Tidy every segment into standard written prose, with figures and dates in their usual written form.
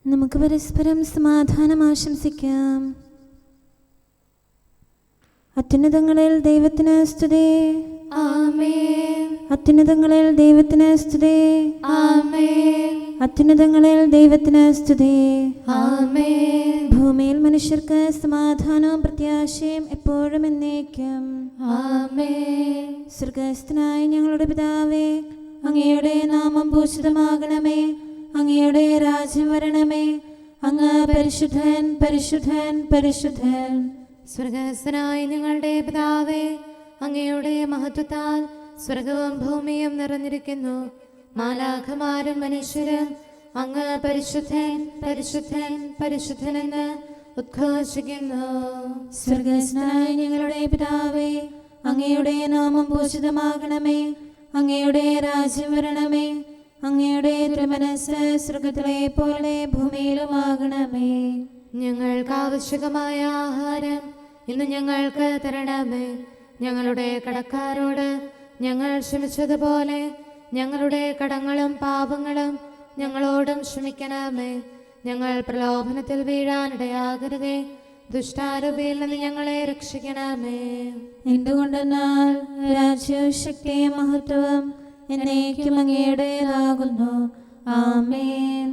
നമുക്ക് പരസ്പരം സമാധാനം ആശംസിക്കാം. അത്യുന്നതങ്ങളിൽ ദൈവത്തിന് സ്തുതി. ആമേൻ. അത്യുന്നതങ്ങളിൽ ദൈവത്തിന് സ്തുതി. ആമേൻ. അത്യുന്നതങ്ങളിൽ ദൈവത്തിന് സ്തുതി. ആമേൻ. ഭൂമിയിൽ മനുഷ്യർക്ക് സമാധാനവും പ്രത്യാശയും എപ്പോഴും എന്നേക്കും. ആമേൻ. സ്വർഗ്ഗസ്ഥനായ ഞങ്ങളുടെ പിതാവേ, അങ്ങയുടെ നാമം പൂജിതമാകണമേ. അങ്ങയുടെ രാജ്യം വരണമേ. അങ്ങ് പരിശുദ്ധൻ, പരിശുദ്ധൻ, പരിശുദ്ധൻ. സ്വർഗ്ഗസ്ഥനായ ഞങ്ങളുടെ പിതാവേ, അങ്ങയുടെ മഹത്വത്താൽ സ്വർഗവും ഭൂമിയും നിറഞ്ഞിരിക്കുന്നു. മാലാഖമാരും മനുഷ്യരും അങ്ങ് പരിശുദ്ധൻ, പരിശുദ്ധൻ, പരിശുദ്ധനെന്ന് ഉദ്ഘോഷിക്കുന്നു. സ്വർഗ്ഗസ്ഥനായ ഞങ്ങളുടെ പിതാവേ, അങ്ങയുടെ നാമം പൂജിതമാകണമേ. അങ്ങയുടെ രാജ്യം വരണമേ. അങ്ങയുടെ തിരുമനസ്സ് സ്വർഗ്ഗത്തിലെ പോലെ ഭൂമിയിലുമാകണമേ. ഞങ്ങൾക്ക് ആവശ്യകമായ ആഹാരം ഇന്ന് ഞങ്ങൾക്ക് തരണമേ. ഞങ്ങളുടെ കടക്കാരോട് ഞങ്ങൾ ക്ഷമിച്ചതുപോലെ ഞങ്ങളുടെ കടങ്ങളും പാപങ്ങളും ഞങ്ങളോടും ക്ഷമിക്കണമേ. ഞങ്ങൾ പ്രലോഭനത്തിൽ വീഴാനിടയാകരുതേ. ദുഷ്ടാരൂപിയിൽ നിന്ന് ഞങ്ങളെ രക്ഷിക്കണമേ. എന്തുകൊണ്ടെന്നാൽ രാജ്യവും ശക്തിയും മഹത്വവും എന്നേക്കും അങ്ങയുടേതാകുന്നു. ആമേൻ.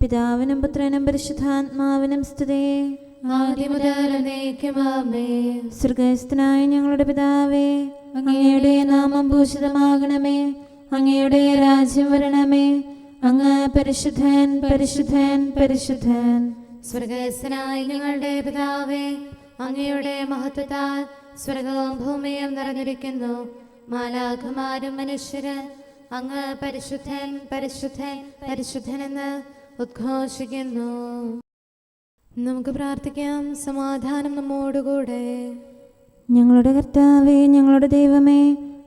പിതാവിനും പുത്രനും പരിശുദ്ധാത്മാവിനും സ്തുതി. ആദ്യം മുതൽ എന്നേക്കും ആമേൻ. സ്വർഗ്ഗസ്ഥനായ ഞങ്ങളുടെ പിതാവേ, അങ്ങയുടെ നാമം പൂജിതമാകണമേ. അങ്ങയുടെ രാജ്യം വരണമേ. അങ്ങ് പരിശുദ്ധൻ, പരിശുദ്ധൻ, പരിശുദ്ധൻ. സ്വർഗ്ഗസ്ഥനായ ഞങ്ങളുടെ പിതാവേ, അങ്ങയുടെ മഹത്വത്താൽ സ്വർഗവും ഭൂമിയും നിറഞ്ഞിരിക്കുന്നു. മാലാഖമാരും മനുഷ്യരും അങ്ങ് പരിശുദ്ധൻ, പരിശുദ്ധൻ, പരിശുദ്ധനെന്ന് ഉദ്ഘോഷിക്കുന്നു. നമുക്ക് പ്രാർത്ഥിക്കാം. സമാധാനം നമ്മോടുകൂടെ. ഞങ്ങളുടെ കർത്താവേ, ഞങ്ങളുടെ ദൈവമേ,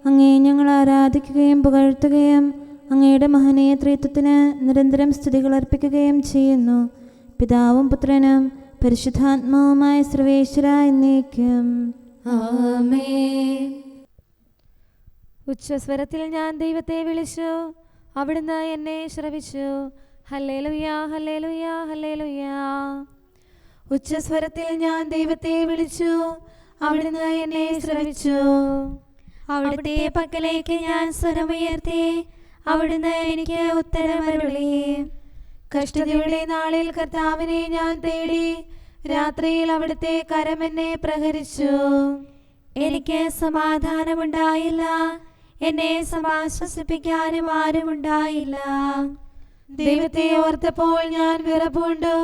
അങ്ങയെ ഞങ്ങൾ ആരാധിക്കുകയും പുകഴ്ത്തുകയും അങ്ങയുടെ മഹനീയ ത്രിത്വത്തിന് നിരന്തരം സ്തുതികൾ അർപ്പിക്കുകയും ചെയ്യുന്നു. പിതാവും പുത്രനും പരിശുദ്ധാത്മാവുമായ സർവേശ്വര എന്നേക്കും. ആമേൻ. ഉച്ചസ്വരത്തിൽ ഞാൻ ദൈവത്തെ വിളിച്ചു, അവിടുന്ന് എന്നെ ശ്രവിച്ചു. ഹല്ലേലൂയാ, ഹല്ലേലൂയാ, ഹല്ലേലൂയാ. ഉച്ചസ്വരത്തിൽ ഞാൻ ദൈവത്തെ വിളിച്ചു, അവിടുന്ന് എന്നെ ശ്രവിച്ചു. അവിടുത്തെ പക്കലേക്ക് ഞാൻ സ്വരമുയർത്തി, അവിടുന്ന് എനിക്ക് ഉത്തരമരുളി. കഷ്ടതയുടെ നാളിൽ കർത്താവിനെ ഞാൻ തേടി, രാത്രിയിൽ അവിടുത്തെ കരം എന്നെ പ്രഹരിച്ചു. എനിക്ക് സമാധാനമുണ്ടായില്ല, എന്നെ സമാശ്വസിപ്പിക്കാനും ആരുമുണ്ടായില്ല. ദൈവത്തെ ഓർത്തപ്പോൾ ഞാൻ വിറപൂണ്ടു,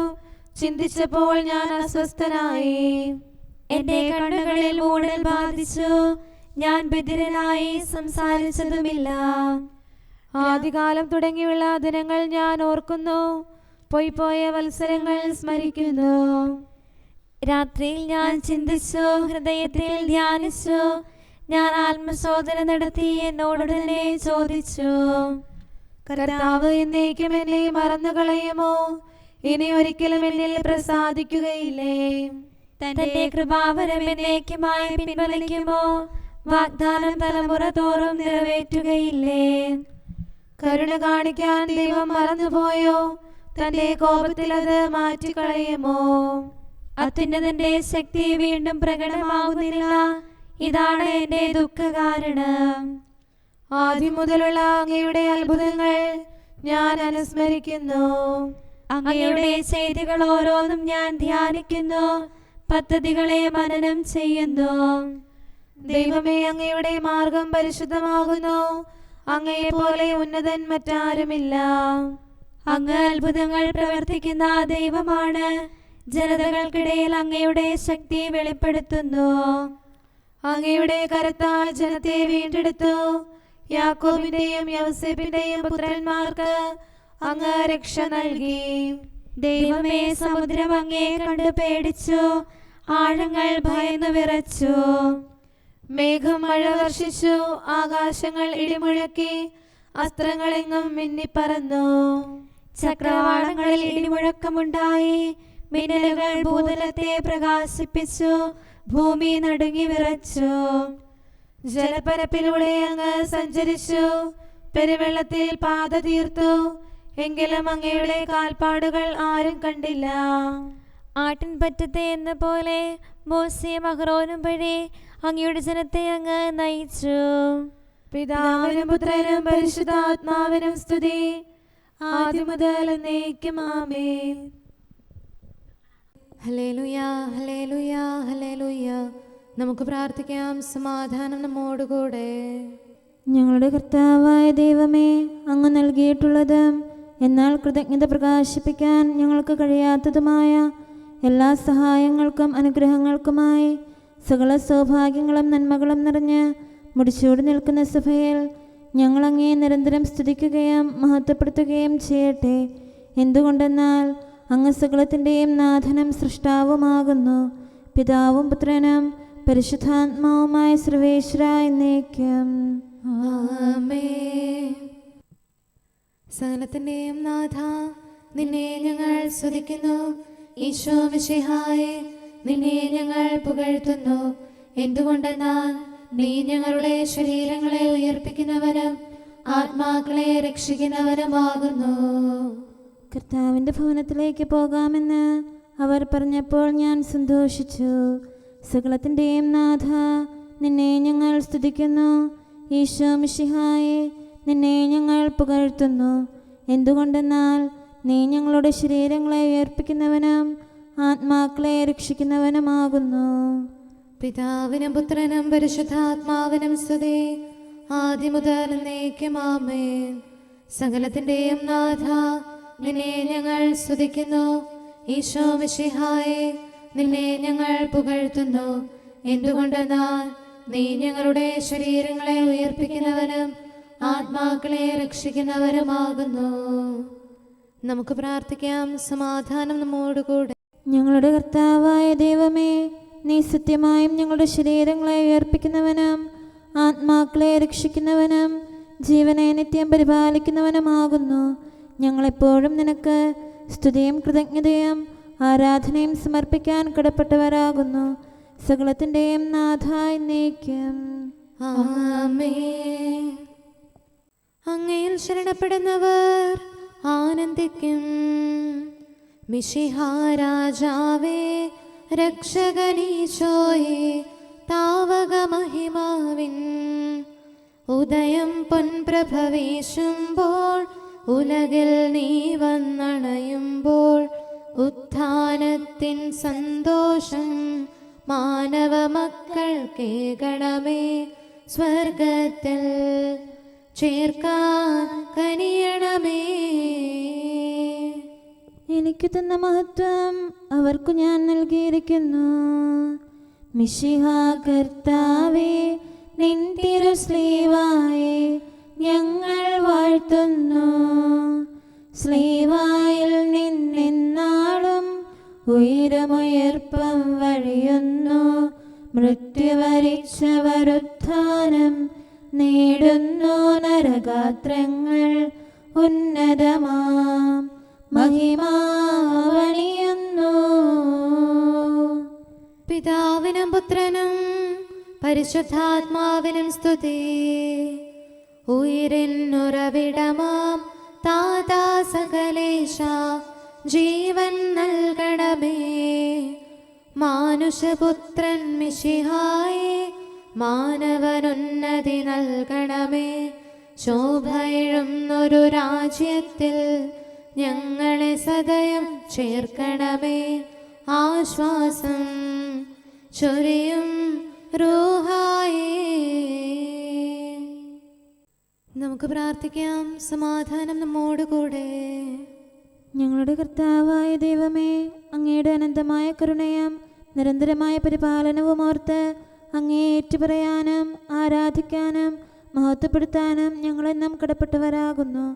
ചിന്തിച്ചപ്പോൾ ഞാൻ അസ്വസ്ഥനായി. എന്റെ കണ്ണുകളിൽ മൂടൽ ബാധിച്ചു, ഞാൻ ബധിരനായി സംസാരിച്ചതുമില്ല. ആദ്യകാലം തുടങ്ങിയുള്ള ദിനങ്ങൾ ഞാൻ ഓർക്കുന്നു, പോയ വത്സരങ്ങൾ സ്മരിക്കുന്നു. രാത്രിയിൽ ഞാൻ ചിന്തിച്ചു, ഹൃദയത്തിൽ ധ്യാനിച്ചു. ഞാൻ ആത്മശോധന നടത്തി എന്നോട് തന്നെ ചോദിച്ചു, കർത്താവ് എന്നേക്കും എന്നെ മറന്നു കളയുമോ? ഇനി ഒരിക്കലും എന്നിൽ പ്രസാദിക്കുകയില്ലേ? തന്റെ കൃപാവരം എന്നേക്കുമായി പിൻവലിക്കുമോ? വാഗ്ദാനം തലമുറ തോറും നിറവേറ്റുകയില്ലേ? കരുണ കാണിക്കാൻ ദൈവം മറന്നുപോയോ? തന്റെ കോപത്തിൽ അത് മാറ്റിക്കളയുമോ? അത്യുന്നതന്റെ ശക്തി വീണ്ടും പ്രകടമാകുന്നില്ല, ഇതാണ് എന്റെ ദുഃഖ കാരണം. ആദ്യം മുതലുള്ള അങ്ങയുടെ അത്ഭുതങ്ങൾ ഞാൻ അനുസ്മരിക്കുന്നു. അങ്ങയുടെ ചെയ്തികൾ ഓരോന്നും ഞാൻ ധ്യാനിക്കുന്നു, പദ്ധതികളെ മനനം ചെയ്യുന്നു. ദൈവമേ, അങ്ങയുടെ മാർഗം പരിശുദ്ധമാകുന്നു. അങ്ങയെ പോലെ ഉന്നതൻ മറ്റാരുമില്ല. അങ്ങ് അത്ഭുതങ്ങൾ പ്രവർത്തിക്കുന്ന ദൈവമാണ്. ജനതകൾക്കിടയിൽ അങ്ങയുടെ ശക്തി വെളിപ്പെടുത്തുന്നു. അങ്ങയുടെ കരത്താൽ ജനത്തെ വീണ്ടെടുത്തു. യാക്കോബിന്റെയും യൗസേപ്പിന്റെയും പുത്രന്മാർക്ക് അങ്ങ് രക്ഷ നൽകി. ദൈവമേ, സമുദ്രം അങ്ങയെ കണ്ടു പേടിച്ചു, ആഴങ്ങൾ ഭയന്നു വിറച്ചു. മേഘം മഴ വർഷിച്ചു, ആകാശങ്ങൾ ഇടിമുഴക്കി, അസ്ത്രങ്ങളെങ്ങും മിന്നിപ്പറന്നു. ചക്രവാളങ്ങളിൽ ഇടിമുഴക്കമുണ്ടായി, മിന്നലുകൾ ഭൂതലത്തെ പ്രകാശിപ്പിച്ചു, ഭൂമി നടുങ്ങി വിറച്ചു. ജലപ്പരപ്പിലൂടെ അങ്ങ് സഞ്ചരിച്ചു, പെരുവെള്ളത്തിൽ പാത തീർത്തു. എങ്കിലും അങ്ങയുടെ കാൽപ്പാടുകൾ ആരും കണ്ടില്ല. ആട്ടിൻപറ്റത്തെ എന്ന പോലെ മോശയും അഹ്റോനും വഴി അങ്ങയുടെ ജനത്തെ അങ്ങ് നയിച്ചു. പിതാവിനും പുത്രനും പരിശുദ്ധാത്മാവിനും സ്തുതി, ആദ്യം മുതൽ എന്നേക്കും ആമേൻ. ഹല്ലേലൂയ, ഹല്ലേലൂയ, ഹല്ലേലൂയ. നമുക്ക് പ്രാർത്ഥിക്കാം. സമാധാനം നമ്മോടുകൂടെ. ഞങ്ങളുടെ കർത്താവായ ദൈവമേ, അങ്ങ് നൽകിയിട്ടുള്ളതും എന്നാൽ കൃതജ്ഞത പ്രകാശിപ്പിക്കാൻ ഞങ്ങൾക്ക് കഴിയാത്തതുമായ എല്ലാ സഹായങ്ങൾക്കും അനുഗ്രഹങ്ങൾക്കുമായി സകല സൗഭാഗ്യങ്ങളും നന്മകളും നിറഞ്ഞ് മുടിച്ചൂടി നിൽക്കുന്ന സഭയിൽ ഞങ്ങളങ്ങേ നിരന്തരം സ്തുതിക്കുകയും മഹത്വപ്പെടുത്തുകയും ചെയ്യട്ടെ. എന്തുകൊണ്ടെന്നാൽ അങ്ങ് സകലത്തിൻ്റെയും നാഥനും സൃഷ്ടാവുമാകുന്നു. പിതാവും പുത്രനും പരിശുദ്ധാത്മാവുമായ സർവേശ്വരായ എന്നേക്കും ആമേൻ. സകലത്തിന്റെയും നാഥ, നിന്നെ ഞങ്ങൾ സ്തുതിക്കുന്നു. ഈശോ മിശിഹായേ, നിന്നെ ഞങ്ങൾ പുകഴ്ത്തുന്നു. എന്തുകൊണ്ടെന്നാൽ നീ ഞങ്ങളുടെ ശരീരങ്ങളെ ഉയർപ്പിക്കുന്നവനും ആത്മാക്കളെ രക്ഷിക്കുന്നവനുമാകുന്നു. കർത്താവിൻ്റെ ഭവനത്തിലേക്ക് പോകാമെന്ന് അവർ പറഞ്ഞപ്പോൾ ഞാൻ സന്തോഷിച്ചു. സകലത്തിൻ്റെയും നാഥ, നിന്നെ ഞങ്ങൾ സ്തുതിക്കുന്നു. ഈശോ മിശിഹായേ, നിന്നെ ഞങ്ങൾ പുകഴ്ത്തുന്നു. എന്തുകൊണ്ടെന്നാൽ നീ ഞങ്ങളുടെ ശരീരങ്ങളെ ഉയർപ്പിക്കുന്നവനും ആത്മാക്കളെ രക്ഷിക്കുന്നവനുമാകുന്നു. പിതാവിനും പുത്രനും പരിശുദ്ധാത്മാവിനും സ്തുതി, ആദ്യം മുതൽ എന്നേക്കും ആമേൻ. സകലത്തിന്റെയും നാഥ, നിന്നെ ഞങ്ങൾ സ്തുതിക്കുന്നു. ഈശോ മിശിഹായേ, നിന്നെ ഞങ്ങൾ പുകഴ്ത്തുന്നു. എന്തുകൊണ്ടെന്നാൽ നീ ഞങ്ങളുടെ ശരീരങ്ങളെ ഉയർപ്പിക്കുന്നവനും ആത്മാക്കളെ രക്ഷിക്കുന്നവരുമാകുന്നു. നമുക്ക് പ്രാർത്ഥിക്കാം. സമാധാനം നമ്മോടുകൂടെ. ഞങ്ങളുടെ കർത്താവായ ദൈവമേ, നീ സത്യമായും ഞങ്ങളുടെ ശരീരങ്ങളെ ഉയർപ്പിക്കുന്നവനും ആത്മാക്കളെ രക്ഷിക്കുന്നവനും ജീവനെ നിത്യം പരിപാലിക്കുന്നവനുമാകുന്നു. ഞങ്ങളെപ്പോഴും നിനക്ക് സ്തുതിയും കൃതജ്ഞതയും ആരാധനയും സമർപ്പിക്കാൻ കടപ്പെട്ടവരാകുന്നു. സകലത്തിൻ്റെയും നാഥ എന്നേക്കും ആമേൻ. അങ്ങയിൽ ശരണപ്പെടുന്നവർ ആനന്ദിക്കും. മിശിഹാ രാജാവേ, രക്ഷകനീശോയേ, താവക മഹിമാവിൻ ഉദയം പൊൻപ്രഭവീശുമ്പോൾ ഉലകിൽ നീ വന്നണയുമ്പോൾ ഉത്ഥാനത്തിൻ സന്തോഷം മാനവ മക്കൾ കേൾക്കണമേ. സ്വർഗത്തിൽ ചേർക്കാൻ കനിയണമേ. എനിക്ക് തന്ന മഹത്വം അവർക്കു ഞാൻ നൽകിയിരിക്കുന്നു. മിശിഹാ കർത്താവേ, നിൻ തിരുസ്ലീവായെ ഞങ്ങൾ വാഴ്ത്തുന്നു. സ്ലീവായിൽ നിന്നെന്നാളും ഉയരമുയർപ്പം വഴിയുന്നു. മൃത്യുവരിച്ചവരുത്ഥാനം നേടുന്നു. നരഗാത്രങ്ങൾ ഉന്നതമാം മഹിമാവണിയുന്നു. പിതാവിനും പുത്രനും പരിശുദ്ധാത്മാവിനും സ്തുതി. ഉയരിന്നുറവിടമാം താതാ സകലേശ, ജീവൻ നൽകണമേ. മാനുഷപുത്രൻ മിശിഹായേ, മാനവനുന്നതി നൽകണമേ. ശോഭയിഴുന്നൊരു രാജ്യത്തിൽ ഞങ്ങളെ സദയം ചേർക്കണമേ. ആശ്വാസം ചൊരിയും റൂഹായേ. നമുക്ക് പ്രാർത്ഥിക്കാം. സമാധാനം നമ്മോടുകൂടെ. ഞങ്ങളുടെ കർത്താവായ ദൈവമേ, അങ്ങയുടെ അനന്തമായ കരുണയും നിരന്തരമായ പരിപാലനവും ഓർത്ത് അങ്ങേ ഏറ്റുപറയാനും ആരാധിക്കാനും മഹത്വപ്പെടുത്താനും ഞങ്ങളെന്നും കടപ്പെട്ടവരാകുന്നു.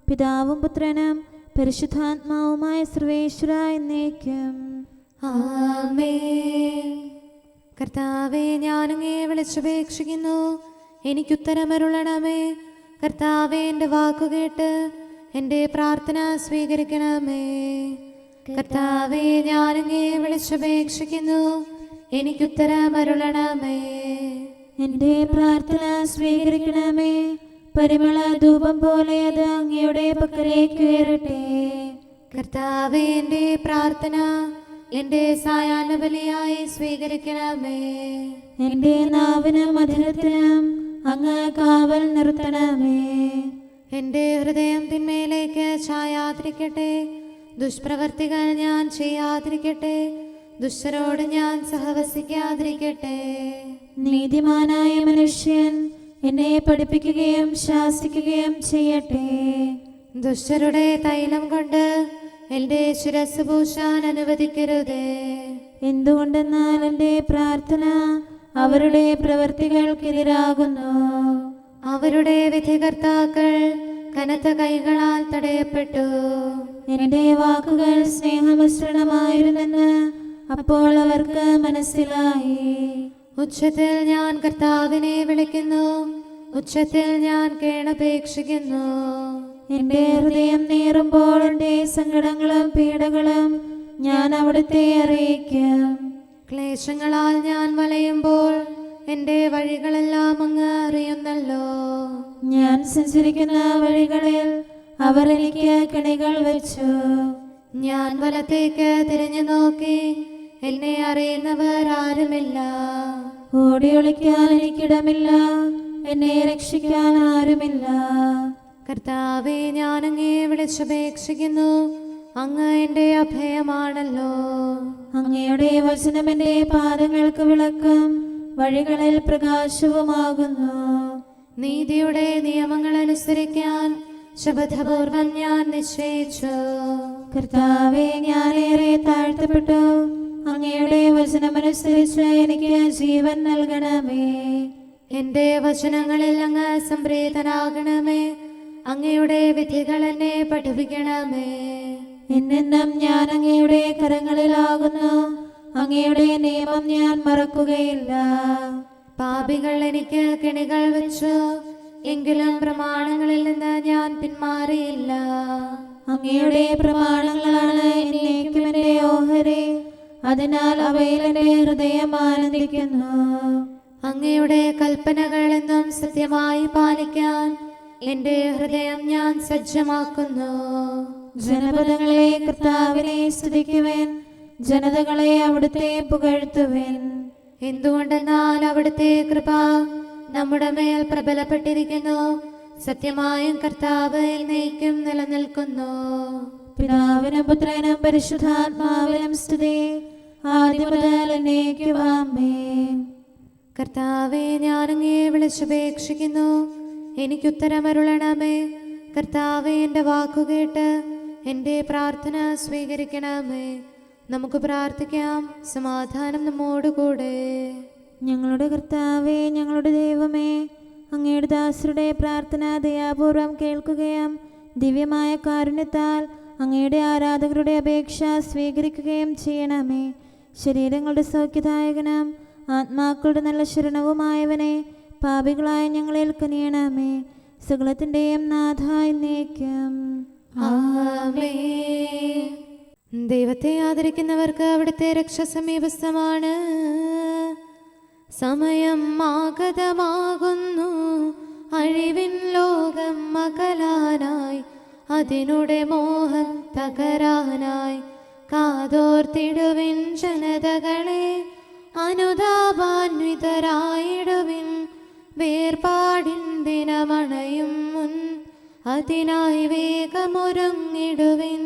പിതാവും പുത്രനും പരിശുദ്ധാത്മാവുമായ സർവേശ്വരായ എന്നേക്കും ആമേൻ. കർത്താവേ, ഞാനങ്ങേ വിളിച്ചപേക്ഷിക്കുന്നു, എനിക്കുത്തരമരുളണമേ. കർത്താവേ, എൻ്റെ വാക്കുകേട്ട് എൻ്റെ പ്രാർത്ഥന സ്വീകരിക്കണമേ. കർത്താവേ, ഞാനങ്ങേ വിളിച്ചപേക്ഷിക്കുന്നു, എനിക്കുത്തരമരുളണമേ. എൻ്റെ പ്രാർത്ഥന സ്വീകരിക്കണമേ. പരിമള ധൂപം പോലെ അത് അങ്ങയുടെ പക്കലേക്ക് ഉയരട്ടെ. കർത്താവേ, എൻ്റെ പ്രാർത്ഥന എൻ്റെ സായാഹ്ന ബലിയായി സ്വീകരിക്കണമേ. എൻ്റെ നാവിനും മധുരത്തിനും അങ്ങ് കാവൽ നിർത്തണമേ. എൻ്റെ ഹൃദയം തിന്മയിലേക്ക് ചായാതിരിക്കട്ടെ. ദുഷ്പ്രവർത്തികൾ ഞാൻ ചെയ്യാതിരിക്കട്ടെ. ദുഷ്ടരോട് ഞാൻ സഹവസിക്കാതിരിക്കട്ടെ. നീതിമാനായ മനുഷ്യൻ എന്നെ പഠിപ്പിക്കുകയും ശാസിക്കുകയും ചെയ്യട്ടെ. ദുഷ്ടരുടെ തൈലം കൊണ്ട് എൻ്റെ ശിരസ് പൂശാൻ അനുവദിക്കരുതേ. എന്തുകൊണ്ടെന്നാൽ എൻ്റെ പ്രാർത്ഥന അവരുടെ പ്രവൃത്തികൾക്കെതിരാകുന്നു. അവരുടെ വിധികർത്താക്കൾ കനത്ത കൈകളാൽ തടയപ്പെട്ടു. എൻ്റെ വാക്കുകൾ സ്നേഹമിശ്രണമായിരുന്നെന്ന് അപ്പോൾ അവർക്ക് മനസ്സിലായി. ഉച്ചത്തിൽ ഞാൻ കർത്താവിനെ വിളിക്കുന്നു, ഉച്ചത്തിൽ ഞാൻ കേണപേക്ഷിക്കുന്നു. എൻ്റെ ഹൃദയം നീറുമ്പോൾ എൻ്റെ സങ്കടങ്ങളും പീഡകളും ഞാൻ അവിടുത്തെ അറിയിക്കും. ക്ലേശങ്ങളാൽ ഞാൻ വലയുമ്പോൾ എൻ്റെ വഴികളെല്ലാം അങ്ങ് അറിയുന്നല്ലോ. ഞാൻ സഞ്ചരിക്കുന്ന വഴികളിൽ അവർ എനിക്ക് കെണികൾ വെച്ചു. ഞാൻ വലത്തേക്ക് തിരിഞ്ഞു നോക്കി, എന്നെ അറിയുന്നവർ ആരുമില്ല. ഓടിയൊളിക്കാൻ എനിക്കിടമില്ല, എന്നെ രക്ഷിക്കാൻ ആരുമില്ല. കർത്താവേ, ഞാൻ അങ്ങയെ വിളിച്ചപേക്ഷിക്കുന്നു, അങ്ങ് എൻ്റെ അഭയമാണല്ലോ. അങ്ങയുടെ വചനം എൻ്റെ പാദങ്ങൾക്ക് വിളക്കും വഴികളിൽ പ്രകാശവുമാകുന്നു. നീതിയുടെ നിയമങ്ങൾ അനുസരിക്കാൻ ശപഥപൂർവം ഞാൻ നിശ്ചയിച്ചു. കർത്താവേ, ഞാനേറെ താഴ്ത്തപ്പെട്ടു. അങ്ങയുടെ വചനമനുസരിച്ച് എനിക്ക് ജീവൻ നൽകണമേ. എൻ്റെ വചനങ്ങളിൽ അങ്ങ് സംപ്രീതനാകണമേ. അങ്ങയുടെ വിധികൾ എന്നെ പഠിപ്പിക്കണമേ. എന്നെന്നും ഞാൻ അങ്ങയുടെ കരങ്ങളിലാകുന്നു. അങ്ങയുടെ നിയമം ഞാൻ മറക്കുകയില്ല. പാപികൾ എനിക്ക് കെണികൾ വെച്ചു, എങ്കിലും പ്രമാണങ്ങളിൽ നിന്ന് ഞാൻ പിന്മാറിയില്ല. അങ്ങയുടെ പ്രമാണങ്ങളാണ് എന്നേക്കും എൻ്റെ ഓഹരി. അതിനാൽ അവയിൽ എൻ്റെ ഹൃദയം ആനന്ദിക്കുന്നു. അങ്ങയുടെ കൽപ്പനകൾ എന്നും സത്യമായി പാലിക്കാൻ എൻ്റെ ഹൃദയം ഞാൻ സജ്ജമാക്കുന്നു. ജനപദങ്ങളെ കർത്താവിനെ സ്തുതിക്കുവിൻ, ജനതകളെ അവിടുത്തെ പുകഴ്ത്തുവിൻ. എന്തുകൊണ്ടെന്നാൽ അവിടുത്തെ കൃപ നമ്മുടെ മേൽ പ്രബലപ്പെട്ടിരിക്കുന്നു. സത്യമായും കർത്താവ് എന്നേക്കും നിലനിൽക്കുന്നു. പിതാവിനും പുത്രനും പരിശുദ്ധാത്മാവിനും സ്തുതി, ആദ്യം മുതൽ എന്നേക്കും ആമേൻ. കർത്താവേ, ഞാൻ അങ്ങയെ വിളിച്ചപേക്ഷിക്കുന്നു, എനിക്കുത്തരമരുളണമേ. കർത്താവേ, എൻ്റെ വാക്കുകേട്ട് എൻ്റെ പ്രാർത്ഥന സ്വീകരിക്കണമേ. നമുക്ക് പ്രാർത്ഥിക്കാം. സമാധാനം നമ്മോടുകൂടെ. ഞങ്ങളുടെ കർത്താവേ, ഞങ്ങളുടെ ദൈവമേ, അങ്ങയുടെ ദാസരുടെ പ്രാർത്ഥന ദയാപൂർവം കേൾക്കുകയും ദിവ്യമായ കാരുണ്യത്താൽ അങ്ങയുടെ ആരാധകരുടെ അപേക്ഷ സ്വീകരിക്കുകയും ചെയ്യണമേ. ശരീരങ്ങളുടെ സൗഖ്യദായകനും ആത്മാക്കളുടെ നല്ല ശരണവുമായവനെ പാപികളായ ഞങ്ങളിൽ കനിയണമേ. സകലത്തിൻ്റെയും നാഥ എന്നേക്കും ആമേൻ. ദൈവത്തെ ആദരിക്കുന്നവർക്ക് അവിടുത്തെ രക്ഷ സമീപസ്ഥമാണ്. സമയം ആഗതമാകുന്നു, അഴിവിൻ ലോകം അകലാനായി, അതിനുടെ മോഹം തകരാനായി. കാതോർത്തിടുവിൻ ജനതകളെ, അനുതാപാന്വിതരായിടുവിൻ. വേർപാടിൻ ദിനമണയും മുൻ, അതിനായി വേഗമൊരുങ്ങിടുവിൻ.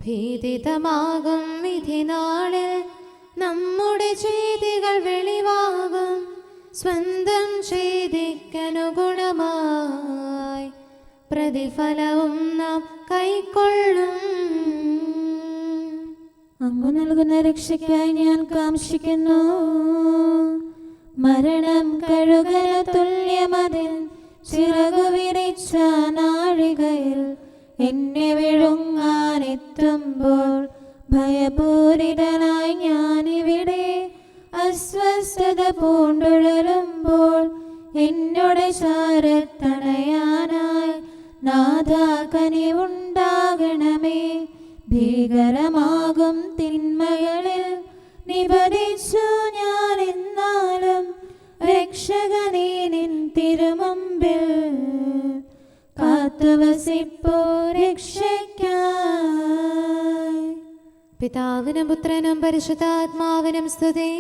ഭീതിതമാകും വിധിനാളിൽ നമ്മുടെ ചെയ്തികൾ വെളിവാകും. സ്വന്തം ചെയ്തിക്കനുഗുണമായി പ്രതിഫലവും നാം കൈക്കൊള്ളും. അങ്ങ് നൽകുന്ന രക്ഷയ്ക്കായി ഞാൻ കാംക്ഷിക്കുന്നു. മരണം കഴുകന തുല്യമതിൽ ചിറകു വിരിച്ച നാഴികയിൽ എന്നെ വിഴുങ്ങാനെത്തുമ്പോൾ ഭയപൂരിതനായി ഞാനിവിടെ അസ്വസ്ഥത പൂണ്ടുഴലുമ്പോൾ എന്നോട് ചാരത്തണയാനായി നാഥാ കനിവുണ്ടാകണമേ. ഭീകരമാകും തിന്മകളിൽ നിബദിച്ചു ഞാൻ എന്നാലും രക്ഷകനേ നിൻ തിരുമുമ്പിൽ കാത്തുവസിപ്പോ രക്ഷയ്ക്കായി. പിതാവിനും പുത്രനും പരിശുദ്ധാത്മാവിനും സ്തുതി.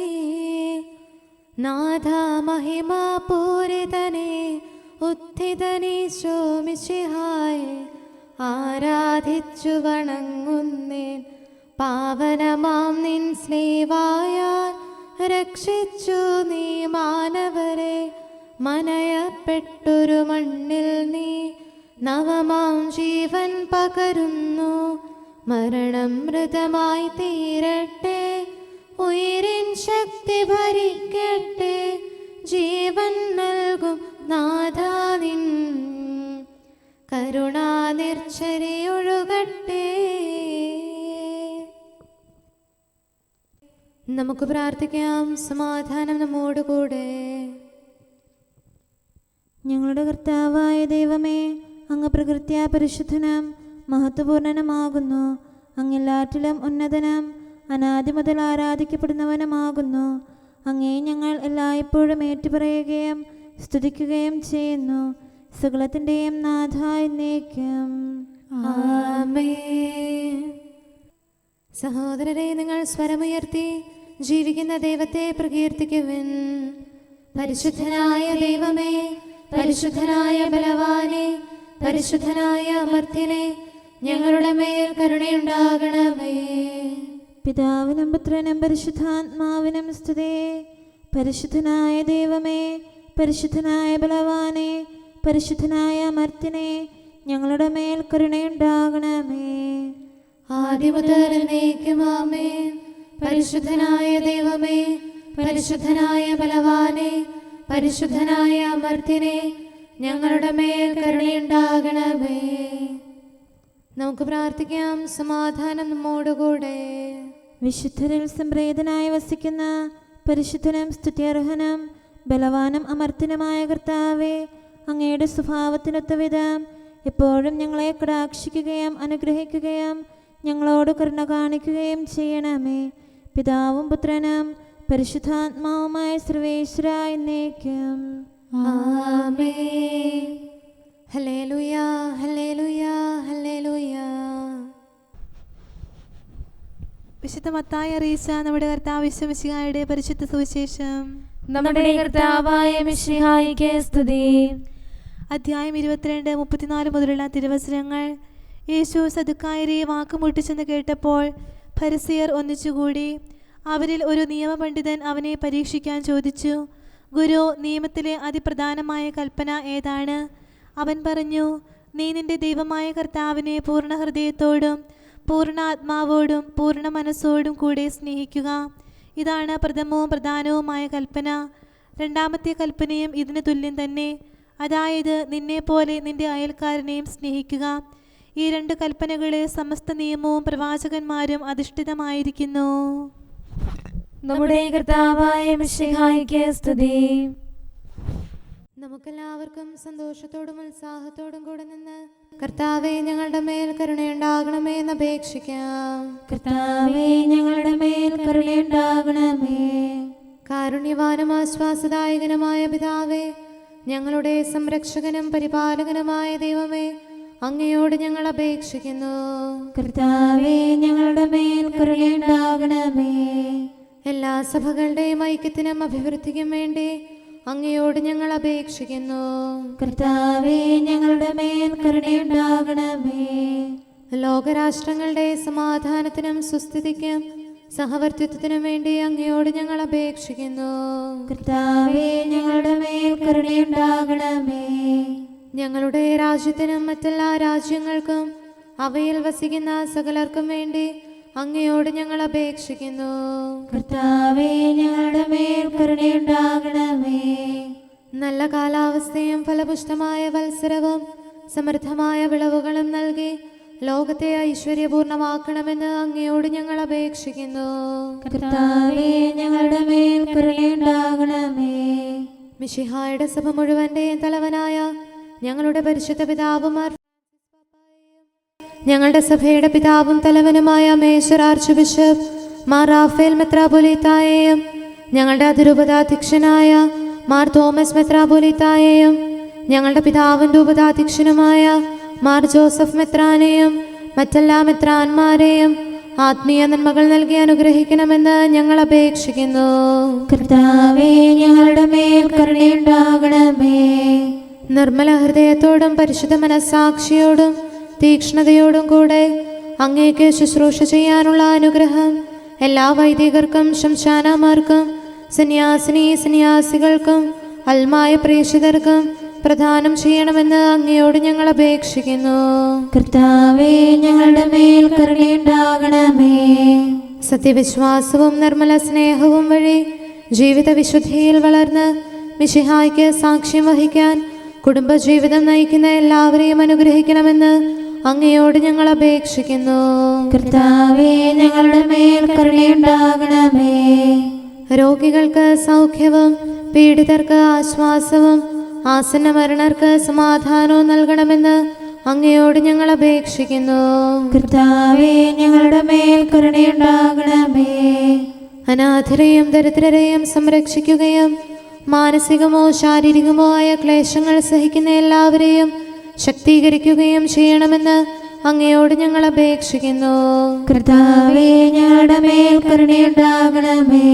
നാഥ മഹിമാപൂരിതനേ ഉത്ഥിതനീശോ മിശിഹായേ, ആരാധിച്ചു വണങ്ങുന്നേൻ. പാവനമാം നിൻ സ്ലീവായാൽ രക്ഷിച്ചു നീ മാനവരെ. മനയപ്പെട്ടൊരു മണ്ണിൽ നീ നവമാം ജീവൻ പകരുന്നു. മരണം മൃതമായി തീരട്ടെ, ഉയിരിൻ ശക്തി ഭരിക്കട്ടെ. ജീവൻ നൽകും നാഥാ നിൻ കരുണാനിർച്ചരിയൊഴുകട്ടെ. നമുക്ക് പ്രാർത്ഥിക്കാം. സമാധാനം നമ്മോടുകൂടെ. ഞങ്ങളുടെ കർത്താവായ ദൈവമേ, അങ്ങ് പ്രകൃത്യാ പരിശുദ്ധനും മഹത്വപൂർണനുമാകുന്നു. അങ്ങെല്ലാറ്റിലും ഉന്നതനും അനാദി മുതൽ ആരാധിക്കപ്പെടുന്നവനുമാകുന്നു. അങ്ങേ ഞങ്ങൾ എല്ലായ്പ്പോഴും ഏറ്റുപറയുകയും സ്തുതിക്കുകയും ചെയ്യുന്നു. സകലത്തിൻ്റെയും നാഥ എന്നേക്കും. ആമേൻ. സഹോദരരെ, നിങ്ങൾ സ്വരമുയർത്തി ജീവിക്കുന്ന ദൈവത്തെ പ്രകീർത്തിക്കുവിൻ. പരിശുദ്ധനായ ദൈവമേ, പരിശുദ്ധനായ ബലവാനെ, പരിശുദ്ധനായ അമർത്യനെ, ഞങ്ങളുടെ മേൽ കരുണയുണ്ടാകണമേ. പിതാവിനും പുത്രനും പരിശുദ്ധാത്മാവിനും സ്തുതി. പരിശുദ്ധനായ ദൈവമേ, പരിശുദ്ധനായ ബലവാനെ, പരിശുദ്ധനായ അമർത്യനെ, ഞങ്ങളുടെ മേൽ കരുണയുണ്ടാകണമേ. ആദിമുതൽ എന്നേക്കും ആമേൻ. പരിശുദ്ധനായ ദൈവമേ, പരിശുദ്ധനായ ബലവാനെ, പരിശുദ്ധനായ അമർത്യനെ, ഞങ്ങളുടെ മേൽ കരുണയുണ്ടാകണമേ. നമുക്ക് പ്രാർത്ഥിക്കാം. സമാധാനം നമ്മോടുകൂടെ. വിശുദ്ധരിൽ സംപ്രീതനായി വസിക്കുന്ന പരിശുദ്ധനും സ്തുത്യർഹനും ബലവാനും അമർത്യനുമായ കർത്താവേ, അങ്ങയുടെ സ്വഭാവത്തിനൊത്ത വിധം എപ്പോഴും ഞങ്ങളെ കടാക്ഷിക്കുകയും അനുഗ്രഹിക്കുകയും ഞങ്ങളോട് കരുണ കാണിക്കുകയും ചെയ്യണമേ. പിതാവും പുത്രനും പരിശുദ്ധാത്മാവുമായ സർവേശ്വര എന്നേക്കും. ആമേൻ. ഹല്ലേലൂയ, ഹല്ലേലൂയ, ഹല്ലേലൂയ. വിശുദ്ധ മത്തായി അറിയിച്ച നമ്മുടെ കർത്താവ് മിശിഹായുടെ പരിശുദ്ധ സുവിശേഷം. നമ്മുടെ കർത്താവായ മിശിഹായിക്ക് സ്തുതി. അധ്യായം 22, 34 മുതലുള്ള തിരുവചനങ്ങൾ. യേശു സദുക്കായരെ വാക്കുമുട്ടിച്ചെന്ന് കേട്ടപ്പോൾ ഫരിസയർ ഒന്നിച്ചുകൂടി. അവരിൽ ഒരു നിയമപണ്ഡിതൻ അവനെ പരീക്ഷിക്കാൻ ചോദിച്ചു, ഗുരു, നിയമത്തിലെ അതിപ്രധാനമായ കൽപ്പന ഏതാണ്? അവൻ പറഞ്ഞു, നീ നിന്റെ ദൈവമായ കർത്താവിനെ പൂർണ്ണ ഹൃദയത്തോടും പൂർണ്ണ ആത്മാവോടും പൂർണ്ണ മനസ്സോടും കൂടെ സ്നേഹിക്കുക. ഇതാണ് പ്രഥമവും പ്രധാനവുമായ കൽപ്പന. രണ്ടാമത്തെ കൽപ്പനയും ഇതിന് തുല്യം തന്നെ, അതായത് നിന്നെപ്പോലെ നിന്റെ അയൽക്കാരനെയും സ്നേഹിക്കുക. ഈ രണ്ട് കൽപ്പനകളെ സമസ്ത നിയമവും പ്രവാചകന്മാരും അധിഷ്ഠിതമായിരിക്കുന്നു. നമ്മുടെ കർത്താവായ മിശിഹായിക്ക് സ്തുതി. നമുക്കെല്ലാവർക്കും സന്തോഷത്തോടും ഉത്സാഹത്തോടും കൂടെ നിന്ന് കർത്താവേ, ഞങ്ങളുടെ മേൽ കരുണയുണ്ടാകണമേ എന്ന് അപേക്ഷിക്കാം. കർത്താവേ, ഞങ്ങളുടെ മേൽ കരുണയുണ്ടാകണമേ. കാരുണ്യവാനും ആശ്വാസദായകനുമായ പിതാവേ, ഞങ്ങളുടെ സംരക്ഷകനും പരിപാലകനുമായ ദൈവമേ, അങ്ങയോട് ഞങ്ങൾ അപേക്ഷിക്കുന്നു. കർത്താവേ, ഞങ്ങളുടെ മേൽ കരുണയുണ്ടാകണമേ. എല്ലാ സഭകളുടെയും ഐക്യത്തിനും അഭിവൃദ്ധിക്കും വേണ്ടി അങ്ങയോട് ഞങ്ങൾ അപേക്ഷിക്കുന്നു. കർത്താവേ, ഞങ്ങളുടെ മേൽ കരുണയുണ്ടാകണമേ. ലോകരാഷ്ട്രങ്ങളുടെ സമാധാനത്തിനും സുസ്ഥിതിക്കും സഹവർത്തിത്വത്തിനും വേണ്ടി അങ്ങയോട് ഞങ്ങൾ അപേക്ഷിക്കുന്നു. കർത്താവേ, ഞങ്ങളുടെ മേൽ കരുണയുണ്ടാകണമേ. ഞങ്ങളുടെ രാജ്യത്തിനും മറ്റെല്ലാ രാജ്യങ്ങൾക്കും അവയിൽ വസിക്കുന്ന സകലർക്കും വേണ്ടി അങ്ങയോട് ഞങ്ങൾ അപേക്ഷിക്കുന്നു. കർത്താവേ, ഞങ്ങളുടെ മേൽ കരുണയുണ്ടാകണമേ. നല്ല കാലാവസ്ഥയും ഫലപുഷ്ടമായ വത്സരവും സമൃദ്ധമായ വിളവുകളും നൽകി ലോകത്തെ ഐശ്വര്യപൂർണമാക്കണമെന്ന് അങ്ങയോട് ഞങ്ങൾ അപേക്ഷിക്കുന്നു. കർത്താവേ, ഞങ്ങളുടെ മേൽ കരുണയുണ്ടാകണമേ. മിശിഹായുടെ സഭ മുഴുവന്റെയും തലവനായ ഞങ്ങളുടെ പരിശുദ്ധ പിതാവുമാർ, ഞങ്ങളുടെ സഭയുടെ പിതാവും തലവനുമായ major archbishop Mar Raphael മെത്രാപൊലീത്തായെയും ഞങ്ങളുടെ അതിരൂപതാധ്യക്ഷനായ മാർ തോമസ് മെത്രാപൊലീത്തായെയും ഞങ്ങളുടെ പിതാവിൻ്റെ ഉപതാധ്യക്ഷനുമായ മാർ ജോസഫ് മെത്രാനെയും മറ്റെല്ലാ മെത്രാന്മാരെയും ആത്മീയ നന്മകൾ നൽകി അനുഗ്രഹിക്കണമെന്ന് ഞങ്ങൾ അപേക്ഷിക്കുന്നു. കർത്താവേ, ഞങ്ങളുടെ മേൽ കരുണയുണ്ടാകണമേ. നിർമ്മല ഹൃദയത്തോടും പരിശുദ്ധ മനസ്സാക്ഷിയോടും തീക്ഷ്ണതയോടും കൂടെ അങ്ങേക്ക് ശുശ്രൂഷ ചെയ്യാനുള്ള അനുഗ്രഹം എല്ലാ വൈദികർക്കും ശംശാനമാർക്കും സന്യാസികൾക്കും അൽമായ പ്രേക്ഷിതർക്കും പ്രദാനം ചെയ്യണമെന്ന് അങ്ങയോട് ഞങ്ങൾ അപേക്ഷിക്കുന്നു. കർത്താവേ, ഞങ്ങളുടെ മേൽ കരുണയുണ്ടാകണമേ. സത്യവിശ്വാസവും നിർമ്മല സ്നേഹവും വഴി ജീവിത വിശുദ്ധിയിൽ വളർന്ന് മിശിഹായ്ക്ക് സാക്ഷ്യം വഹിക്കാൻ കുടുംബജീവിതം നയിക്കുന്ന എല്ലാവരെയും അനുഗ്രഹിക്കണമെന്ന് അങ്ങയോട് ഞങ്ങൾ അപേക്ഷിക്കുന്നു. കർത്താവേ, ഞങ്ങളുടെ മേൽ കരുണയുണ്ടാകണമേ. രോഗികൾക്ക് സൗഖ്യവും പീഡിതർക്ക് ആശ്വാസവും ആസന്ന മരണർക്ക് സമാധാനവും നൽകണമെന്ന് അങ്ങയോട് ഞങ്ങൾ അപേക്ഷിക്കുന്നു. കർത്താവേ, ഞങ്ങളുടെ മേൽ കരുണയുണ്ടാകണമേ. അനാഥരെയും ദരിദ്രരെയും സംരക്ഷിക്കുകയും മാനസികമോ ശാരീരികമോ ആയ ക്ലേശങ്ങൾ സഹിക്കുന്ന എല്ലാവരെയും ശക്തീകരിക്കുകയും ചെയ്യണമെന്ന് അങ്ങയോട് ഞങ്ങൾ അപേക്ഷിക്കുന്നു. കർത്താവേ, ഞങ്ങളുടെ മേൽ കരുണയുണ്ടാകണമേ.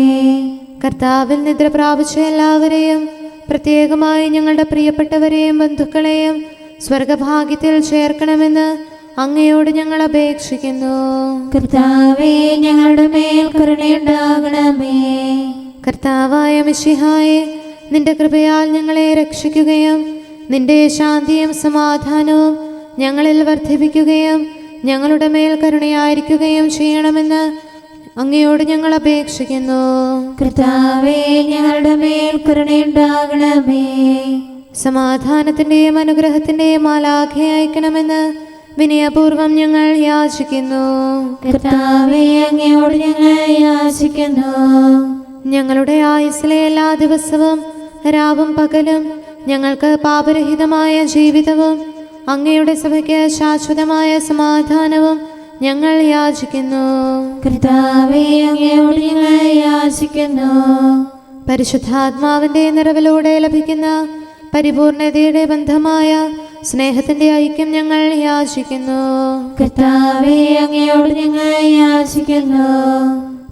കർത്താവിൽ നിദ്ര പ്രാപിച്ച എല്ലാവരെയും പ്രത്യേകമായി ഞങ്ങളുടെ പ്രിയപ്പെട്ടവരെയും ബന്ധുക്കളെയും സ്വർഗഭാഗ്യത്തിൽ ചേർക്കണമെന്ന് അങ്ങയോട് ഞങ്ങൾ അപേക്ഷിക്കുന്നു. കർത്താവേ, ഞങ്ങളുടെ മേൽ കരുണയുണ്ടാകണമേ. കർത്താവായ മിശിഹായെ, നിന്റെ കൃപയാൽ ഞങ്ങളെ രക്ഷിക്കുകയും നിന്റെ ശാന്തിയും സമാധാനവും ഞങ്ങളിൽ വർദ്ധിപ്പിക്കുകയും ഞങ്ങളുടെ മേൽ കരുണയായിരിക്കുകയും ചെയ്യണമെന്ന് അങ്ങയോട് ഞങ്ങൾ അപേക്ഷിക്കുന്നു. കർത്താവേ, ഞങ്ങളുടെ മേൽ കരുണയുണ്ടാകണമേ. സമാധാനത്തിന്റെയും അനുഗ്രഹത്തിന്റെയും മാലാഖയെ അയക്കണമെന്ന് വിനയപൂർവം ഞങ്ങൾ യാചിക്കുന്നു. കർത്താവേ, അങ്ങയോട് ഞങ്ങൾ യാചിക്കുന്നു. ഞങ്ങളുടെ ആയുസ്സിലെ എല്ലാ ദിവസവും രാവും പകലും ഞങ്ങൾക്ക് പാപരഹിതമായ ജീവിതവും അങ്ങയുടെ സഭയ്ക്ക് ശാശ്വതമായ സമാധാനവും ഞങ്ങൾ യാചിക്കുന്നു. കർത്താവേ, അങ്ങയോട് ഞങ്ങൾ യാചിക്കുന്നു. പരിശുദ്ധാത്മാവിന്റെ നിറവിലൂടെ ലഭിക്കുന്ന പരിപൂർണതയുടെ ബന്ധമായ സ്നേഹത്തിന്റെ ഐക്യം ഞങ്ങൾ യാചിക്കുന്നു. കർത്താവേ, അങ്ങയോട് ഞങ്ങൾ യാചിക്കുന്നു.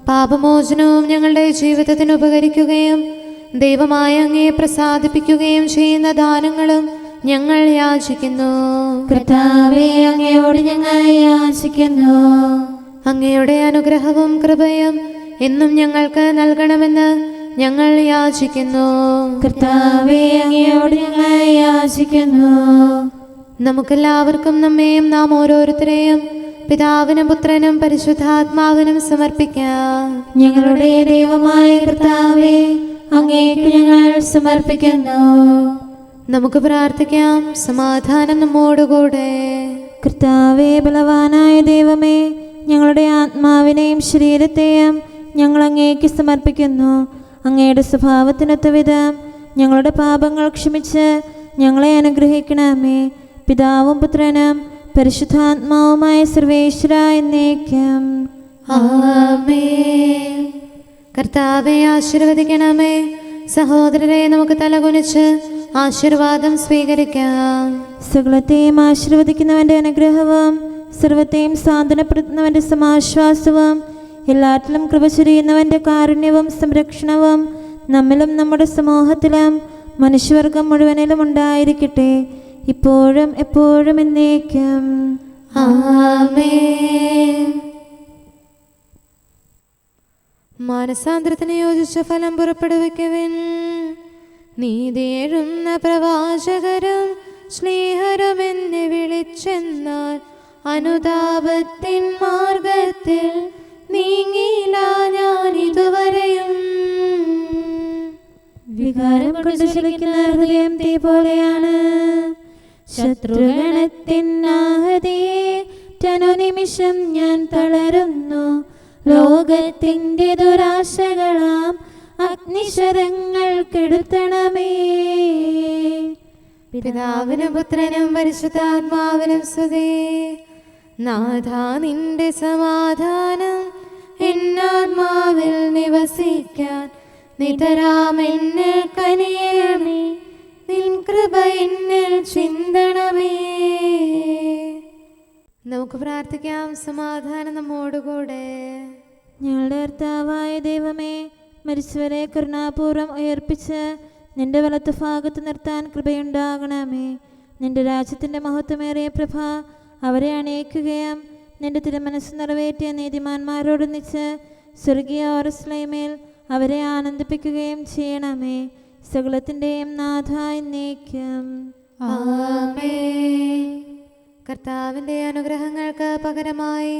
പാപമോചനവും ഞങ്ങളുടെ ജീവിതത്തിന് ഉപകരിക്കുകയും ദൈവമായ അങ്ങയെ പ്രസാദിപ്പിക്കുകയും ചെയ്യുന്ന ദാനങ്ങളും ഞങ്ങൾ യാചിക്കുന്നു. കർത്താവേ, അങ്ങയോട് ഞങ്ങൾ യാചിക്കുന്നു. അങ്ങയുടെ അനുഗ്രഹവും കൃപയും എന്നും ഞങ്ങൾക്ക് നൽകണമെന്ന് ഞങ്ങൾ യാചിക്കുന്നു. കർത്താവേ, അങ്ങയോട് ഞങ്ങൾ യാചിക്കുന്നു. നമുക്കെല്ലാവർക്കും നമ്മെയും നാം ഓരോരുത്തരെയും പിതാവിനും പുത്രനും പരിശുദ്ധാത്മാവിനും സമർപ്പിക്കാം. ഞങ്ങളുടെ ദൈവമായ കർത്താവേ, അങ്ങേക്ക് ഞങ്ങൾ സമർപ്പിക്കുന്നു. നമുക്ക് പ്രാർത്ഥിക്കാം. സമാധാനം നമ്മോടുകൂടെ. കർത്താവേ, ബലവാനായ ദൈവമേ, ഞങ്ങളുടെ ആത്മാവിനെയും ശരീരത്തെയും ഞങ്ങൾ അങ്ങേക്ക് സമർപ്പിക്കുന്നു. അങ്ങയുടെ സ്വഭാവത്തിനൊത്ത വിധം ഞങ്ങളുടെ പാപങ്ങൾ ക്ഷമിച്ച് ഞങ്ങളെ അനുഗ്രഹിക്കണമേ. പിതാവും പുത്രനും പരിശുദ്ധാത്മാവുമായ സർവേശ്വര എന്നേക്കും ആമേൻ. കർത്താവെ ആശീർവദിക്കണമേ. സഹോദരരെ, നമുക്ക് തലകുനിച്ച് ആശീർവാദം സ്വീകരിക്കാം. സകലത്തെയും ആശീർവദിക്കുന്നവന്റെ അനുഗ്രഹവും സർവത്തെയും സാന്ത്വനപ്പെടുത്തുന്നവന്റെ സമാശ്വാസവും എല്ലാറ്റിലും കൃപ ചൊരിയുന്നവന്റെ കാരുണ്യവും സംരക്ഷണവും നമ്മിലും നമ്മുടെ സമൂഹത്തിലും മനുഷ്യവർഗം മുഴുവനിലും ഉണ്ടായിരിക്കട്ടെ, ഇപ്പോഴും എപ്പോഴും എന്നേക്കും ആമേൻ. മാനസാന്തരത്തിന് യോജിച്ച ഫലം പുറപ്പെടുവിക്കുവിൻ. നീതിയെഴുന്ന പ്രവാചകരും സ്നേഹരും എന്നെ വിളിച്ചെന്നാൽ അനുതാപത്തിൻ മാർഗത്തിൽ നീങ്ങിയില്ല ഞാൻ ഇതുവരെയും. വികാരം കൊണ്ട് ചലിക്കുന്ന ഹൃദയം തീ പോലെയാണ്. ശത്രുഗണത്തിൻ ആഹതിയെ നിമിഷം ഞാൻ തളരുന്നു. ലോകത്തിന്റെ ദുരാശകളാം അഗ്നിശരങ്ങൾ കെടുത്തണമേ. പിതാവിനും പുത്രനും പരിശുദ്ധാത്മാവിനും സ്തുതി. നാഥാ, നിന്റെ സമാധാനം എന്നാത്മാവിൽ നിവസിക്കാൻ നിതരാം എന്നിൽ കനിയണമേ. നിൻ കൃപ എന്നിൽ ചിന്തണമേ. നമുക്ക് പ്രാർത്ഥിക്കാം. സമാധാനം നമ്മോടുകൂടെ. ഞങ്ങളുടെ കർത്താവായ ദൈവമേ, മരിച്ചവരെ കരുണാപൂർവ്വം ഉയർപ്പിച്ച് നിന്റെ വലത്ത് ഭാഗത്ത് നിർത്താൻ കൃപയുണ്ടാകണമേ. നിന്റെ രാജ്യത്തിൻ്റെ മഹത്വമേറിയ പ്രഭ അവരെ അണയിക്കുകയും നിന്റെ തിരുമനസ് നിറവേറ്റിയ നീതിമാന്മാരോടൊന്നിച്ച് സ്വർഗീയ ഓർസ്ലൈമേൽ അവരെ ആനന്ദിപ്പിക്കുകയും ചെയ്യണമേ. സകലത്തിൻ്റെയും നാഥ എന്നേക്കും. ആമേൻ. കർത്താവിൻ്റെ അനുഗ്രഹങ്ങൾക്ക് പകരമായി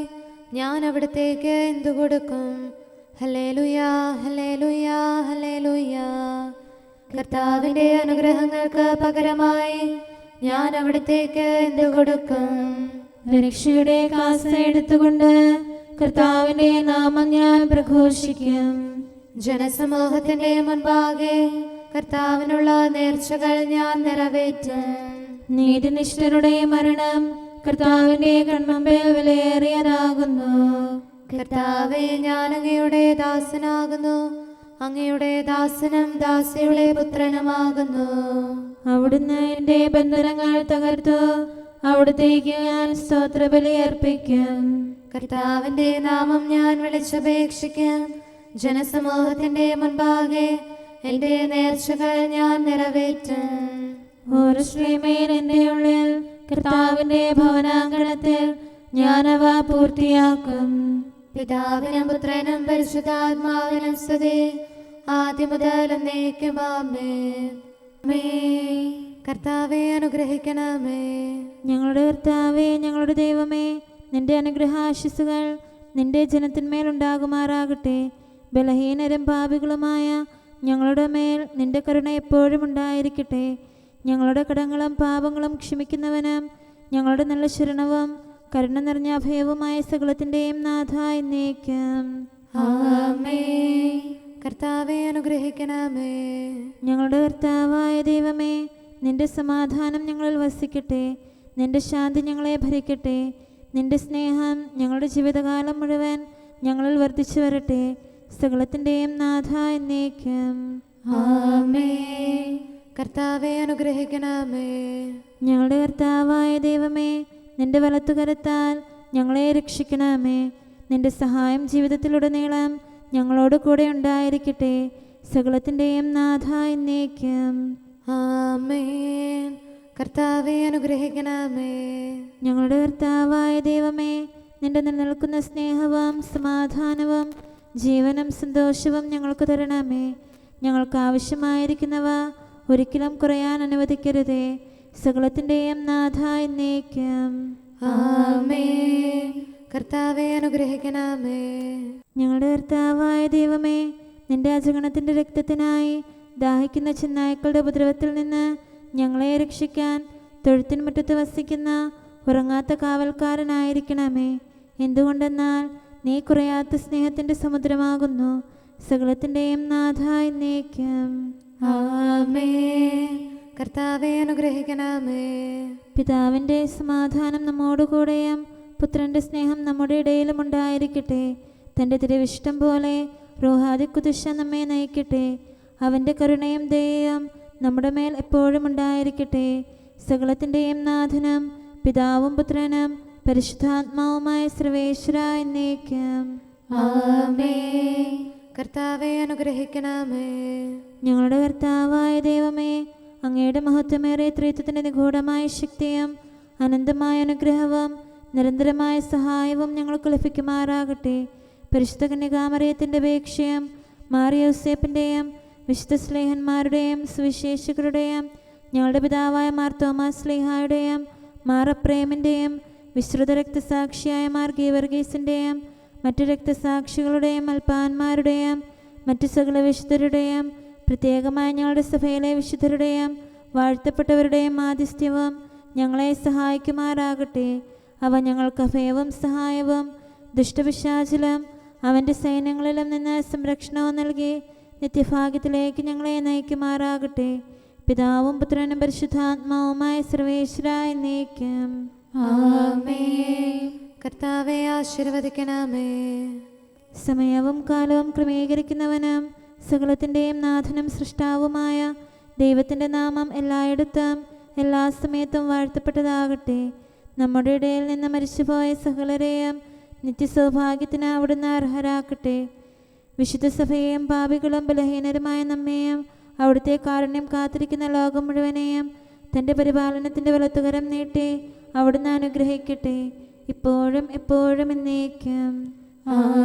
ഞാൻ അവിടത്തേക്ക് എന്തു കൊടുക്കും? ഹല്ലേലൂയാ, ഹല്ലേലൂയാ, ഹല്ലേലൂയാ. കർത്താവിൻ്റെ അനുഗ്രഹങ്ങൾക്ക് പകരമായി ഞാൻ അവിടത്തേക്ക് എന്തു കൊടുക്കും? രക്ഷയുടെ കാസ എടുത്തുകൊണ്ട് കർത്താവിൻ്റെ നാമം ഞാൻ പ്രഘോഷിക്കും. ജനസമൂഹത്തിന്റെ മുൻപാകെ കർത്താവിനുള്ള നേർച്ചകൾ ഞാൻ നിറവേറ്റും. നീതിനിഷ്ഠരുടെ മരണം കർത്താവിൻ്റെ കൺമുമ്പിൽ വിലയേറിയതാകുന്നു. കർത്താവേ, ഞാൻ അങ്ങയുടെ ദാസനാകുന്നു, അങ്ങയുടെ ദാസനും ദാസിയുടെ പുത്രനുമാകുന്നു. അവിടുന്ന് എൻ്റെ ബന്ധനങ്ങൾ തകർത്തു, അവിടുത്തേക്ക് ഞാൻ സ്തോത്രബലി അർപ്പിക്കും. കർത്താവിന്റെ നാമം ഞാൻ വിളിച്ചപേക്ഷിക്കും. ജനസമൂഹത്തിന്റെ മുൻപാകെ എന്റെ നേർച്ചകൾ ഞാൻ നിറവേറ്റും. ഓർശ്ലീമേൽ എൻ്റെ ഉള്ളിൽ കർത്താവിൻ്റെ ഭവനാങ്കണത്തിൽ ഞാനവ പൂർത്തിയാക്കും. പിതാവിനും പുത്രനും പരിശുദ്ധാത്മാവിനും സ്തുതി, ആദ്യം മുതൽ എന്നേക്കും. ആമേൻ. കർത്താവെ അനുഗ്രഹിക്കണമേ. ഞങ്ങളുടെ കർത്താവേ, ഞങ്ങളുടെ ദൈവമേ, നിന്റെ അനുഗ്രഹാശിസുകൾ നിന്റെ ജനത്തിന്മേലുണ്ടാകുമാറാകട്ടെ. ബലഹീനരും പാപികളുമായ ഞങ്ങളുടെ മേൽ നിന്റെ കരുണ എപ്പോഴും ഉണ്ടായിരിക്കട്ടെ. ഞങ്ങളുടെ കടങ്ങളും പാപങ്ങളും ക്ഷമിക്കുന്നവനും ഞങ്ങളുടെ നല്ല ശരണവും കരുണ നിറഞ്ഞ അഭയവുമായ സകലത്തിൻ്റെയും നാഥ എന്നേക്കും. ആമേൻ. കർത്താവെ അനുഗ്രഹിക്കണമേ. ഞങ്ങളുടെ കർത്താവായ ദൈവമേ, നിന്റെ സമാധാനം ഞങ്ങളിൽ വസിക്കട്ടെ. നിന്റെ ശാന്തി ഞങ്ങളെ ഭരിക്കട്ടെ. നിന്റെ സ്നേഹം ഞങ്ങളുടെ ജീവിതകാലം മുഴുവൻ ഞങ്ങളിൽ വർദ്ധിച്ചു വരട്ടെ. സകലത്തിൻ്റെയും നാഥ എന്നേക്കും. ആമേൻ. കർത്താവെ അനുഗ്രഹിക്കണമേ. ഞങ്ങളുടെ കർത്താവായ ദൈവമേ, നിന്റെ വലത്തുകരത്താൽ ഞങ്ങളെ രക്ഷിക്കണമേ. നിന്റെ സഹായം ജീവിതത്തിലുടനീളം ഞങ്ങളോട് കൂടെ ഉണ്ടായിരിക്കട്ടെ. സകലത്തിൻ്റെയും നാഥ എന്നേക്കും. ആമേൻ. കർത്താവെ അനുഗ്രഹിക്കണമേ. ഞങ്ങളുടെ കർത്താവായ ദൈവമേ, നിന്റെ നിലനിൽക്കുന്ന സ്നേഹവും സമാധാനവും ജീവനും സന്തോഷവും ഞങ്ങൾക്ക് തരണമേ. ഞങ്ങൾക്ക് ആവശ്യമായിരിക്കുന്നവ ഒരിക്കലും കുറയാൻ അനുവദിക്കരുതേ. സകലത്തിൻ്റെയും നാഥ എന്നേക്കും. ആമേൻ. കർത്താവെ അനുഗ്രഹിക്കണമേ. ഞങ്ങളുടെ കർത്താവായ ദൈവമേ, നിന്റെ അജഗണത്തിൻ്റെ രക്തത്തിനായി ദാഹിക്കുന്ന ചെന്നായ്ക്കളുടെ ഉപദ്രവത്തിൽ നിന്ന് ഞങ്ങളെ രക്ഷിക്കാൻ തൊഴുത്തിൻ മുറ്റത്ത് വസിക്കുന്ന ഉറങ്ങാത്ത കാവൽക്കാരനായിരിക്കണമേ. എന്തുകൊണ്ടെന്നാൽ നീ കുറയാത്ത സ്നേഹത്തിൻ്റെ സമുദ്രമാകുന്നു. സകലത്തിൻ്റെയും നാഥ എന്നേക്കും. ആമേൻ. കർത്താവെ അനുഗ്രഹിക്കണമേ. പിതാവിൻ്റെ സമാധാനം നമ്മോടുകൂടെയും പുത്രൻ്റെ സ്നേഹം നമ്മുടെ ഇടയിലും ഉണ്ടായിരിക്കട്ടെ. തൻ്റെ തിരുവിഷ്ടം പോലെ റൂഹാദിക്കുദിശ നമ്മെ നയിക്കട്ടെ. അവൻ്റെ കരുണയും ദയയും നമ്മുടെ മേൽ എപ്പോഴും ഉണ്ടായിരിക്കട്ടെ. സകലത്തിൻ്റെയും നാഥനും പിതാവും പുത്രനും പരിശുദ്ധാത്മാവുമായ സർവേശ്വര എന്നേക്കും. ആമേൻ. കർത്താവെ അനുഗ്രഹിക്കണമേ. ഞങ്ങളുടെ കർത്താവായ ദൈവമേ, അങ്ങയുടെ മഹത്വമേറിയ ത്രിത്വത്തിൻ്റെ നിഗൂഢമായ ശക്തിയും അനന്തമായ അനുഗ്രഹവും നിരന്തരമായ സഹായവും ഞങ്ങൾക്ക് ലഭിക്കുമാറാകട്ടെ. പരിശുദ്ധ കന്യകാമറിയത്തിൻ്റെ അപേക്ഷയും മാറിയോസേപ്പിൻ്റെയും വിശുദ്ധ സ്ലേഹന്മാരുടെയും സുവിശേഷകരുടെയും ഞങ്ങളുടെ പിതാവായ മാർ തോമാസ് സ്ലീഹായുടെയും മാർ അപ്രേമിൻ്റെയും വിശ്രുത രക്തസാക്ഷിയായ മാർ ഗീവർഗീസിൻ്റെയും മറ്റു രക്തസാക്ഷികളുടെയും അൽപ്പാന്മാരുടെയും മറ്റു സകല വിശുദ്ധരുടെയും പ്രത്യേകമായി ഞങ്ങളുടെ സഭയിലെ വിശുദ്ധരുടെയും വാഴ്ത്തപ്പെട്ടവരുടെയും ആതിഥ്യവും ഞങ്ങളെ സഹായിക്കുമാറാകട്ടെ. അവ ഞങ്ങൾക്ക് അഭയവും സഹായവും ദുഷ്ടപിശാചിലും അവൻ്റെ സൈന്യങ്ങളിലും നിന്ന് സംരക്ഷണവും നൽകി നിത്യഭാഗ്യത്തിലേക്ക് ഞങ്ങളെ നയിക്കുമാറാകട്ടെ. പിതാവും പുത്രനും പരിശുദ്ധാത്മാവുമായ സർവേശ്വര എന്നേക്കും. ആമേൻ. കർത്താവെ ആശീർവദിക്കണമേ. സമയവും കാലവും ക്രമീകരിക്കുന്നവനും സകലത്തിൻ്റെയും നാഥനും സൃഷ്ടാവുമായ ദൈവത്തിൻ്റെ നാമം എല്ലായിടത്തും എല്ലാ സമയത്തും വാഴ്ത്തപ്പെട്ടതാകട്ടെ. നമ്മുടെ ഇടയിൽ നിന്ന് മരിച്ചുപോയ സകലരെയും നിത്യസൗഭാഗ്യത്തിന് അവിടുന്ന് അർഹരാക്കട്ടെ. വിശുദ്ധ സഭയെയും പാപികളും ബലഹീനരുമായ നമ്മെയും അവിടുത്തെ കാരുണ്യം കാത്തിരിക്കുന്ന ലോകം മുഴുവനെയും തൻ്റെ പരിപാലനത്തിൻ്റെ വലത്തുകരം നീട്ടി അവിടുന്ന് അനുഗ്രഹിക്കട്ടെ, ഇപ്പോഴും എപ്പോഴും എന്നേക്കും. ആമേൻ.